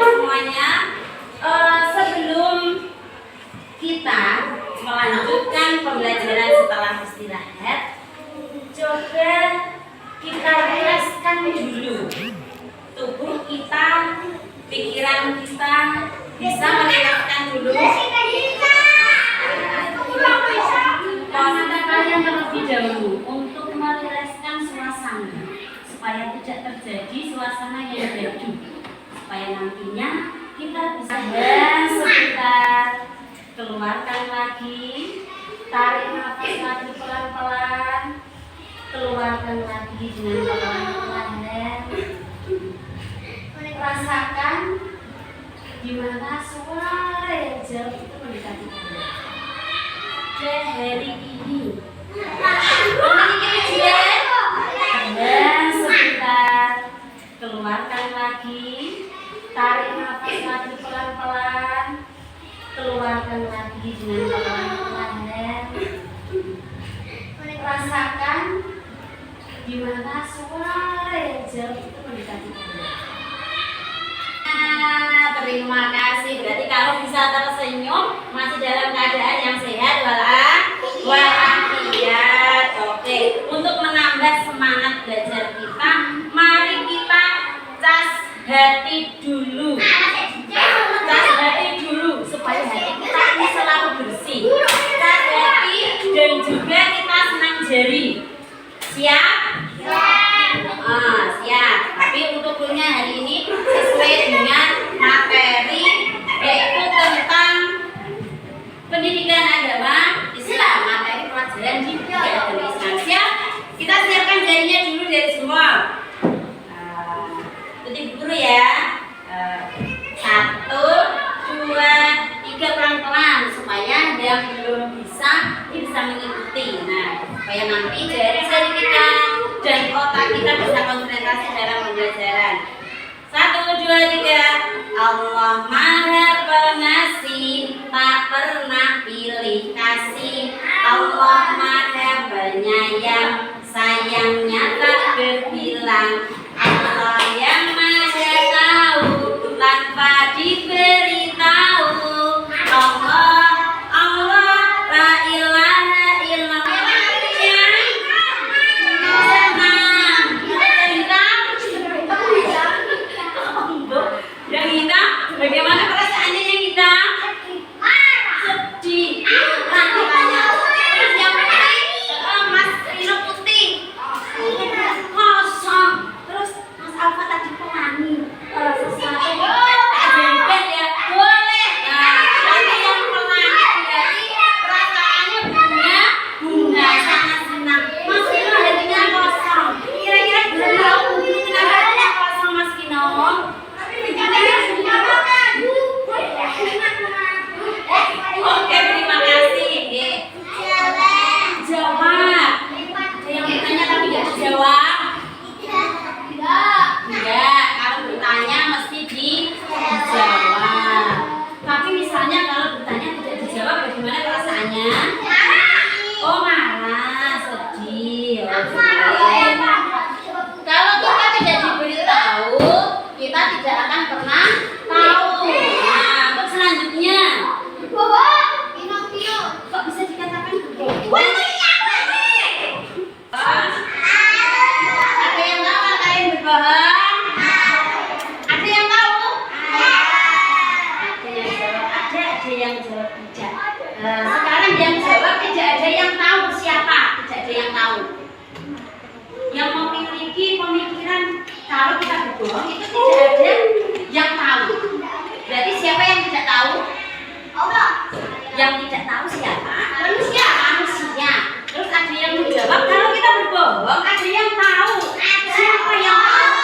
semuanya. Sebelum kita melanjutkan pembelajaran setelah istirahat, coba kita rilekskan dulu tubuh kita, pikiran kita, bisa merilekskan dulu. Mohon kalian terlebih dahulu untuk merilekskan suasana supaya tidak terjadi suasana yang gaduh, supaya nantinya kita bisa sebentar, keluarkan lagi, tarik nafas lagi pelan-pelan, keluarkan lagi dengan pelan-pelan. Rasakan gimana suara yang jauh itu mendekati kalian. Hari ini sebentar, keluarkan lagi, tarik nafas lagi pelan-pelan, keluarkan lagi dengan pelan-pelan. Rasakan gimana suara yang jauh itu mendekati kalian. Terima kasih. Berarti kalau bisa tersenyum masih dalam keadaan yang sehat walafiat. Oke. Untuk menambah semangat belajar kita, mari kita cas hati dulu. Cas hati dulu supaya hati kita ini selalu bersih. Cas hati dan juga kita senang jari. Siap? Siap. Tapi untuk kuliah hari ini sesuai dengan materi, yaitu tentang pendidikan agama Islam, materi pelajaran di agama Islam. Siap? Kita siapkan jarinya dulu dari semua. Ikuti guru ya. 1, 2, 3 pelan-pelan supaya yang belum bisa mengikuti. Nah, supaya nanti jari-jari kita dan otak kita bisa konsentrasi dalam pembelajaran. 1, 2, 3. Allah Maha Pengasih, tak pernah pilih kasih. Allah Maha Penyayang, sayangnya tak berbilang. Allah yang Maha Tahu, tanpa diberitahu. Allah, la ilaha illallah. Yang kita, bagaimana perasaannya yang kita? Sedih, rasanya. Terus yang Mas Rino putih, kosong. Terus Mas Alfa tadi pelangi, sesuatu jengkel ya, boleh. Nah, tapi yang pelangi berarti perasaannya bunga sangat senang. Mas Rino hatinya kosong. Kira-kira bisa tahu kenapa hatinya kosong, Mas Rino? Oke, terima kasih. Jawab. Ada yang bertanya tapi tidak dijawab? Enggak. Kalau bertanya mesti dijawab. Tapi misalnya kalau bertanya tidak dijawab, bagaimana perasaannya? Oh, marah, sedih. Kalau kita tidak diberitahu, kita tidak akan pernah tahu. Nah, untuk selanjutnya, kok bisa dikatakan begitu? Ada yang tahu apa yang berbohong? Ada yang tahu? Ada yang jawab ada yang jawab tidak. Sekarang yang jawab tidak ada yang tahu siapa? Tidak ada yang tahu. Yang memiliki pemikiran kalau kita berbohong itu tidak ada yang tahu. Berarti siapa yang tidak tahu? Allah. Yang tidak tahu siapa? Manusia. Terus ada yang menjawab kalau kita berbohong, ada yang tahu. Siapa yang tahu?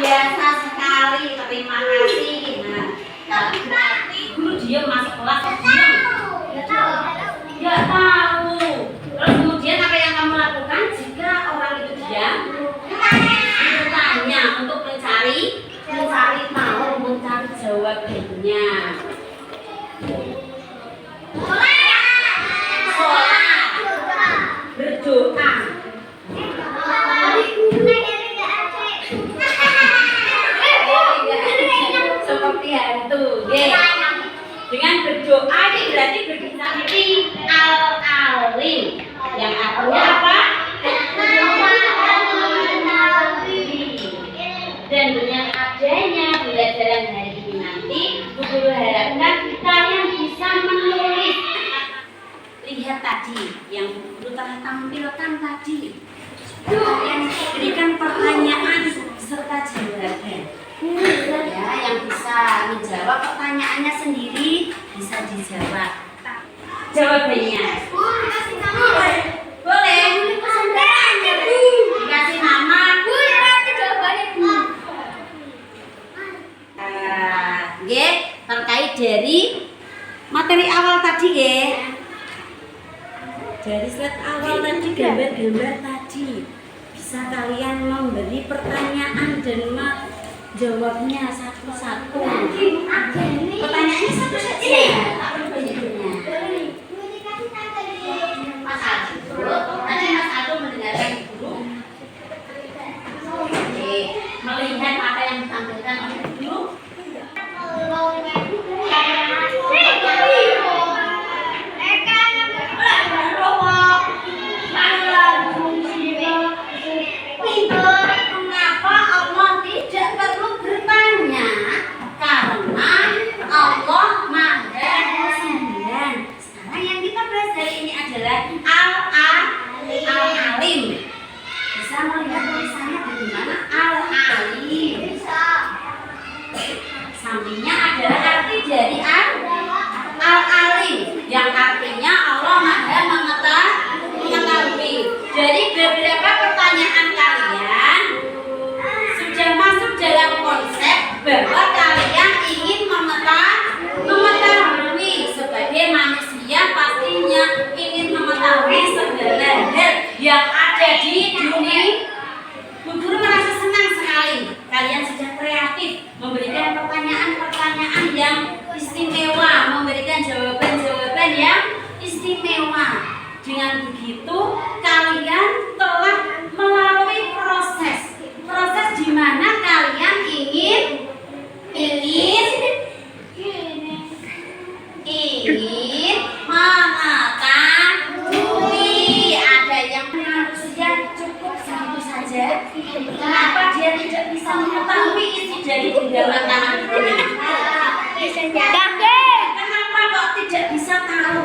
Biasa sekali. Terima kasih. Nah, berarti guru diam masuk kelas diam. Tidak tahu. Terus kemudian apa yang kamu lakukan jika orang itu diam? Bertanya untuk mencari tahu, mencari jawabannya. Sholat, berdoa. hantu. Dengan berdoa ini berarti berdoa ini al-alim. Yang artinya apa? Dan dengan adanya pembelajaran hari ini nanti, guru harapkan kalian bisa menulis. Lihat tadi yang guru telah tampilkan tadi. Kalian berikan pertanyaan serta jawaban. Ya, yang bisa menjawab pertanyaannya sendiri bisa dijawab. Jawabannya. Boleh. Dikasih nama. Terkait dari materi awal tadi ya. Dari slide awal tadi gambar-gambar tadi bisa kalian memberi pertanyaan dan jawabnya satu-satu. Pertanyaannya satu saja. Mas Aldo mendengarkan guru. Melihat apa yang ditampilkan oleh guru. Kenapa Allah tidak perlu bertanya? Karena Allah Maha Sembilan. Sekarang yang kita bahas hari ini adalah al-alim. Bisa melihat tulisannya bagaimana? Al-alim. Sampingnya adalah arti dari al-alim, yang artinya Allah Maha mengetahui. Jadi beberapa pertanyaan kalian sudah masuk dalam konsep bahwa kalian ingin mengetahui. Sebagai manusia pastinya ingin mengetahui segala hal yang ada di dunia. Bu Guru merasa senang sekali kalian sudah kreatif memberikan pertanyaan-pertanyaan yang istimewa, memberikan jawaban-jawaban yang istimewa. Dengan begitu kalian telah melalui proses di mana kalian ingin mengetahui. Ada yang manusia cukup satu saja. Kenapa dia tidak bisa mengetahui isi dari genggaman tangan ini? Kenapa kok tidak bisa tahu?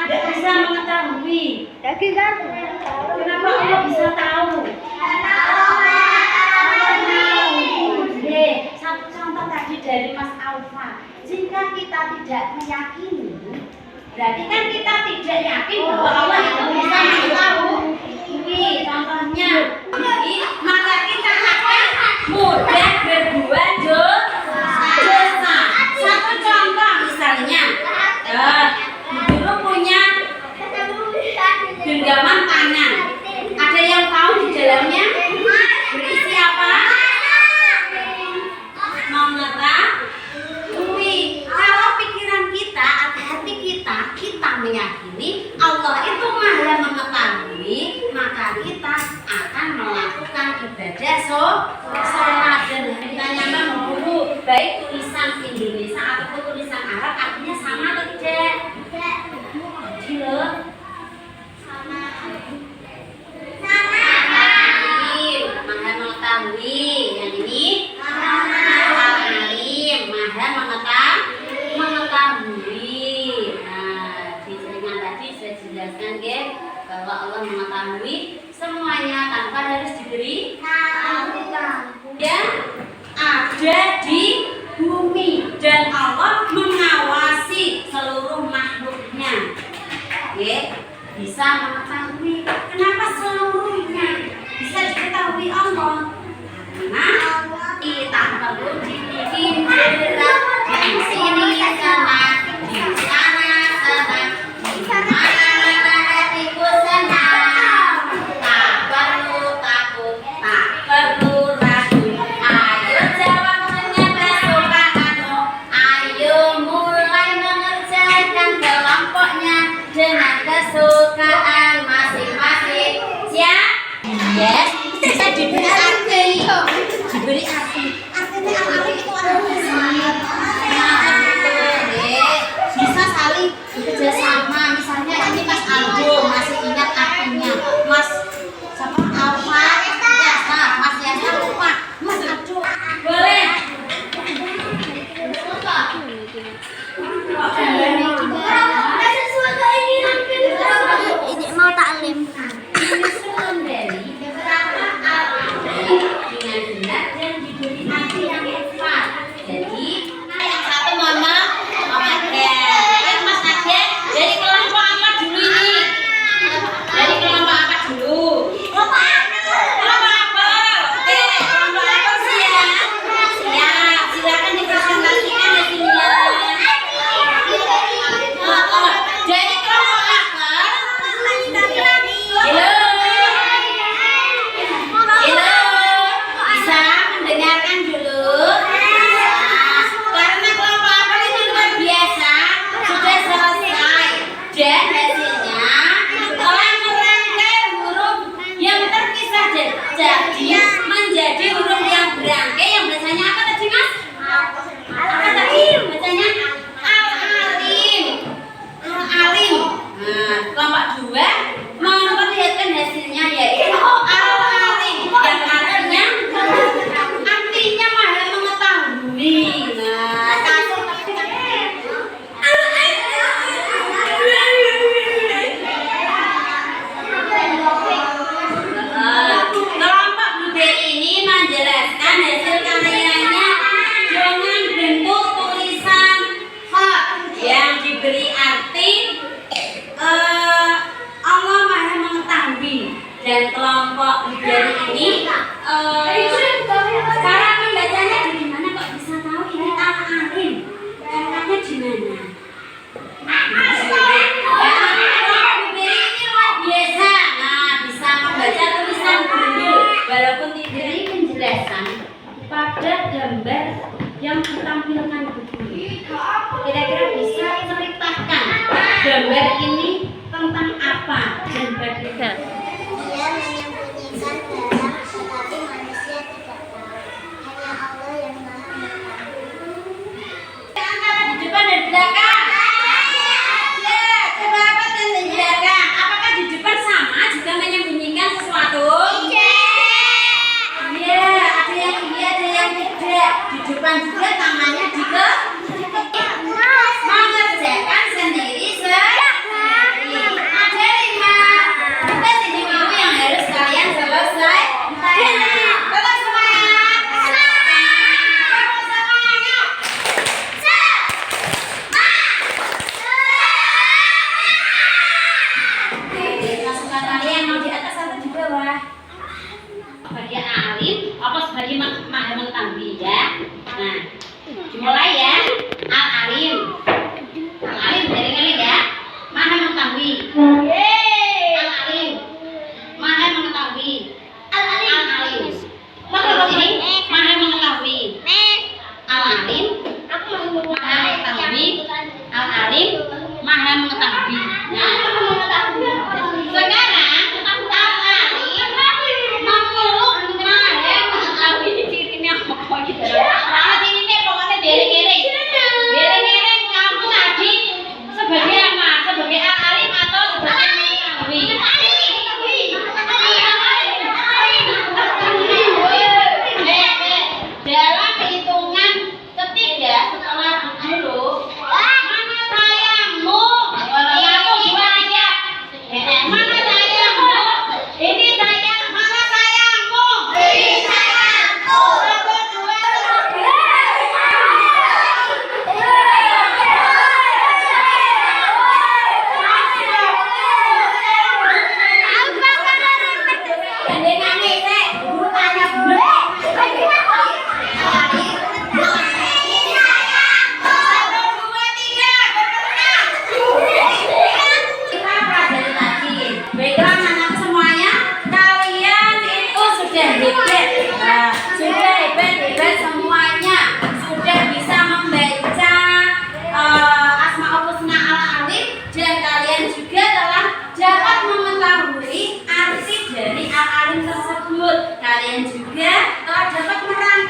Tidak bisa mengetahui. Kenapa Allah bisa tahu? Satu contoh tadi dari Mas Alfa. Jika kita tidak meyakini, berarti kan kita tidak yakin bahwa Allah itu bisa mengetahui. Contohnya, maka kita akan mudah berbuat dosa. Satu contoh misalnya, dulu punya genggaman tangan. Ada yang tahu di dalamnya berisi apa? Mengetahui. Kalau pikiran kita atau hati kita meyakini Allah itu Maha mengetahui, maka kita akan melakukan ibadah sholat. Dan pertanyaannya guru, baik tulisan Indonesia ataupun tulisan Arab artinya sama atau tidak? Jadi loh, sama. Maha mengetahui. Yang ini alim, Maha mengetahui. Nah, di jaringan tadi saya jelaskan bahwa Allah mengetahui semuanya tanpa harus diberi yang ada di bumi, dan Allah mengawasi seluruh makhluknya. Bisa mengetahui. Kenapa seluruhnya bisa diketahui Allah? Karena kita perlu dibikin berat di sini sana, di sana sana, di mana hatiku senang. Tak perlu takut, tak perlu ragu. Ayo jawab dengan kesukaanmu. Ayo mulai mengerjakan kelompoknya dengan kesukaan masing-masing. Siap? Yes. Bisa didengarkan. diberi arti. Artinya al-alim itu apa sih? Bisa saling bekerja sama. Misalnya ini Mas Aldo masih ingat artinya. Mas siapa? Alfa, Yasa, Mas Yasa lupa. Mas Aldo boleh. Ini mau taklim. Disusun dari beberapa al-alim dengan benar dan diberi arti yang tepat. Jadi yang satu mama Aden, Mas Aden dari kelompok apa dulu ini? Dari kelompok apa dulu? Kelompok apa? Oke, kelompok apa sih ya? Siap, silakan dipresentasikan hasilnya. Dari kelompok apa? Halo. Halo. Bisa mendengarkan dulu? Nah, karena kelompok apa ini luar biasa sudah selesai dan hasilnya telah merangkai huruf yang terpisah jadi menjadi huruf yang berangkai yang bacanya apa tadi Mas? Apa tadi? Bacanya al-alim. Al-alim. Nah, kelompok 2 memperlihatkan hasilnya yaitu al-alim yang artinya maha mengetahui. Nah, kelompok blueberry ini menjelaskan hasil karyanya dengan bentuk tulisan hot yang diberi arti Allah maha mengetahui. Dan kelompok blueberry ini cara membacanya dari mana kok bisa tahu ini al-alim? Caranya di mana? Kelompok blueberry ini luar biasa. Nah, bisa membaca tulisan Braille walaupun diberi penjelasan pada gambar yang ditampilkan buku. Kira-kira bisa ceritakan gambar ini tentang apa dan bagaimana? Dia menyembunyikan dalam, tetapi manusia tidak tahu. Hanya Allah yang Maha Mengetahui. Antara di depan dan belakang. Ya, coba apa dan di belakang? Apakah di depan sama juga menyembunyikan sesuatu? Iya, ada yang iya, ada yang tidak. Di depan juga tangannya mengerjakan sendiri sendiri. Ada 5 tugas individu yang harus kalian selesaikan. Tetap semangat. Semangat. Masukan kalian mau di atas atau di bawah? Sebagai alim, apa sebagai maha mengetahui ya? Nah, dimulai ya. Al-alim. Al-alim dari ya. Maha mengetahui. Al-alim. Maha mengetahui. Al-alim. Terus ini maha mengetahui. Al-alim. Maha mengetahui. Al-alim. Maha mengetahui. Nah, sekarang al-alim memeluk maha mengetahui. Cirinya apa gitu? Ini pokoknya dereng-dereng. Dereng-dereng kamu tadi sebagai apa? Sebagai al-alim atau sebagai mengetahui? Dalam hitungan ketiga setelah dulu, mana sayangmu? Aku dua ayat. Mana sayangmu? Ini sayang. Mana sayangmu? Ini sayangku. Satu, dua, gandengannya teh, guru tanya gue. Baiklah anak semuanya, kalian itu sudah hebat. Nah, sudah hebat semuanya. Sudah bisa membaca Asmaul Husna al-Alim dan kalian juga telah dapat mengetahui arti dari al-Alim tersebut. Kalian juga telah dapat merangkai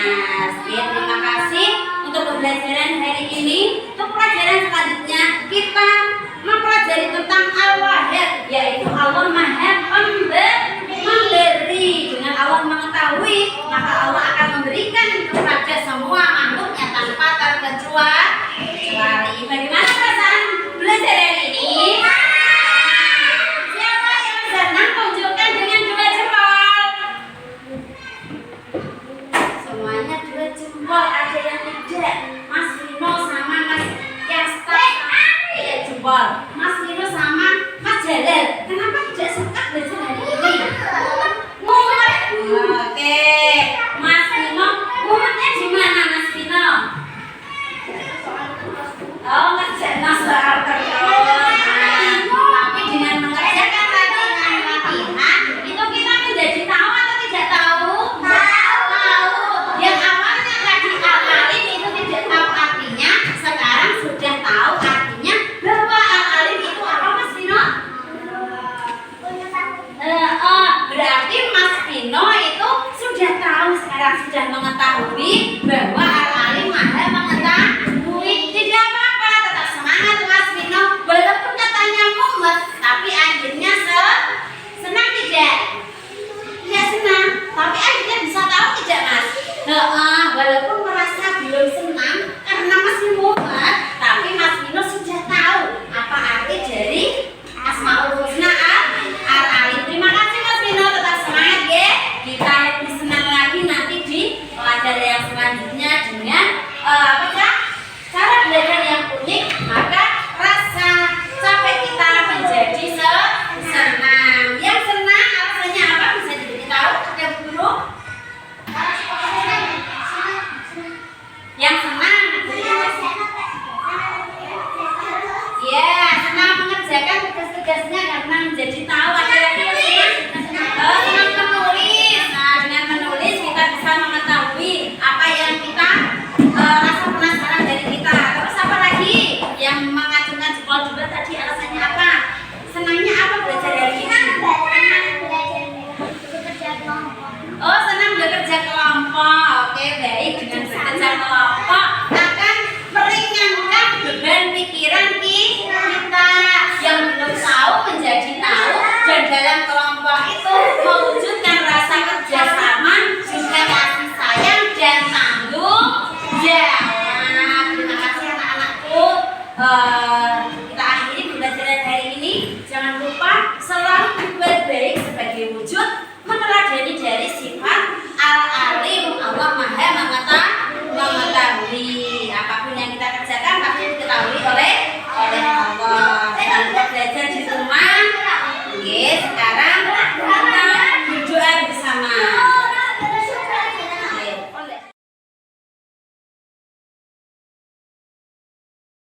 Ya, terima kasih untuk pembelajaran hari ini. Untuk pelajaran selanjutnya kita mempelajari tentang al-wahid, yaitu Allah Maha Memberi. Dengan Allah mengetahui, maka Allah akan memberikan kepada semua makhluknya tanpa terkecuali. Bagaimana perasaan belajar hari ini? Siapa yang senang tunjukkan dengan dua jempol? Semuanya dua jempol. Ada yang tidak? Mas Lino sama Mas Yasta. Iya jempol. Mas Lino sama Mas Jalal.